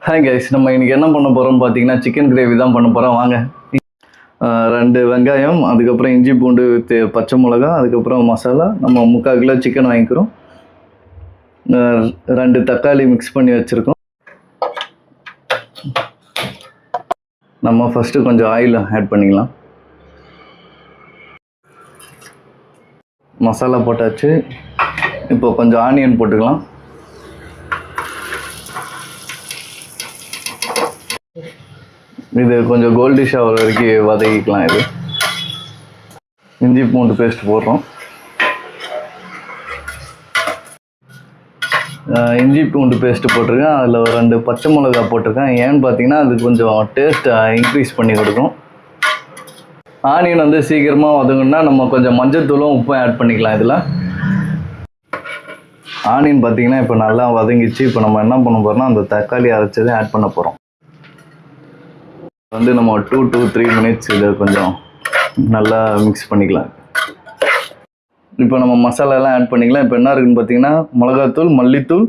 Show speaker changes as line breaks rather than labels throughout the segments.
Hi guys, நம்ம இன்றைக்கி என்ன பண்ண போகிறோம் பார்த்தீங்கன்னா சிக்கன் கிரேவி தான் பண்ண போகிறோம். வாங்க. 2 வெங்காயம், அதுக்கப்புறம் இஞ்சி பூண்டு பச்சை மிளகா, அதுக்கப்புறம் மசாலா, நம்ம 3/4 கிலோ சிக்கன் வாங்கிக்கிறோம். 2 தக்காளி மிக்ஸ் பண்ணி வச்சுருக்கோம். நம்ம ஃபஸ்ட்டு கொஞ்சம் ஆயில் ஆட் பண்ணிக்கலாம். மசாலா போட்டாச்சு. இப்போ கொஞ்சம் ஆனியன் போட்டுக்கலாம். இது கொஞ்சம் கோல்டிஷ் ஆகிற வரைக்கும் வதக்கிக்கலாம். இது இஞ்சி பூண்டு பேஸ்ட் போடுறோம். இஞ்சி பூண்டு பேஸ்ட்டு போட்டிருக்கேன். அதில் ஒரு 2 பச்சை மிளகா போட்டிருக்கேன். ஏன்னு பார்த்தீங்கன்னா அது கொஞ்சம் டேஸ்ட்டை இன்க்ரீஸ் பண்ணி கொடுக்கும். ஆனியன் வந்து சீக்கிரமாக வதங்கணுன்னா நம்ம கொஞ்சம் மஞ்சள்தூளும் உப்பும் ஆட் பண்ணிக்கலாம். இதில் ஆனியன் பார்த்தீங்கன்னா இப்போ நல்லா வதங்கிச்சு. இப்போ நம்ம என்ன பண்ண போகிறோம்னா அந்த தக்காளி அரைச்சதை ஆட் பண்ண போகிறோம். வந்து நம்ம 2 to 3 minutes இதை கொஞ்சம் நல்லா மிக்ஸ் பண்ணிக்கலாம். இப்போ நம்ம மசாலாலாம் ஆட் பண்ணிக்கலாம். இப்போ என்ன இருக்குன்னு பார்த்தீங்கன்னா மிளகாத்தூள், மல்லித்தூள்,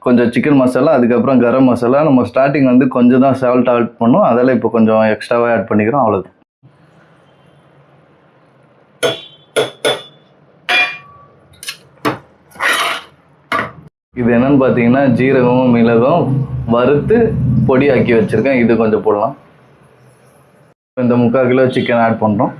கொஞ்சம் சிக்கன் மசாலா, அதுக்கப்புறம் கரம் மசாலா. நம்ம ஸ்டார்டிங் வந்து கொஞ்சம் தான் சால்ட் ஆட் பண்ணோம். அதெல்லாம் இப்போ கொஞ்சம் எக்ஸ்ட்ராவாக ஆட் பண்ணிக்கிறோம். அவ்வளோதான். இது என்னன்னு பார்த்தீங்கன்னா ஜீரகமும் மிளகும் வறுத்து பொடியாக்கி வச்சுருக்கேன். இது கொஞ்சம் போடலாம். இந்த 3/4 கிலோ சிக்கன் ஆட் பண்ணுறோம்.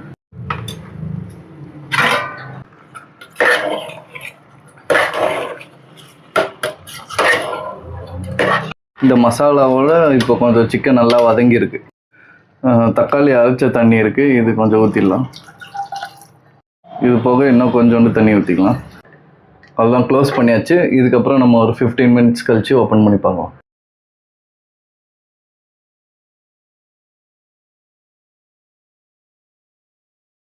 இந்த மசாலாவோட இப்போ கொஞ்சம் சிக்கன் நல்லா வதங்கியிருக்கு. தக்காளி அரைச்ச தண்ணி இருக்குது. இது கொஞ்சம் ஊற்றிடலாம். இது போக இன்னும் கொஞ்சோண்டு தண்ணி ஊற்றிக்கலாம். அதெல்லாம் க்ளோஸ் பண்ணியாச்சு. இதுக்கப்புறம் நம்ம ஒரு 15 minutes கழித்து ஓப்பன் பண்ணி பார்க்கலாம்.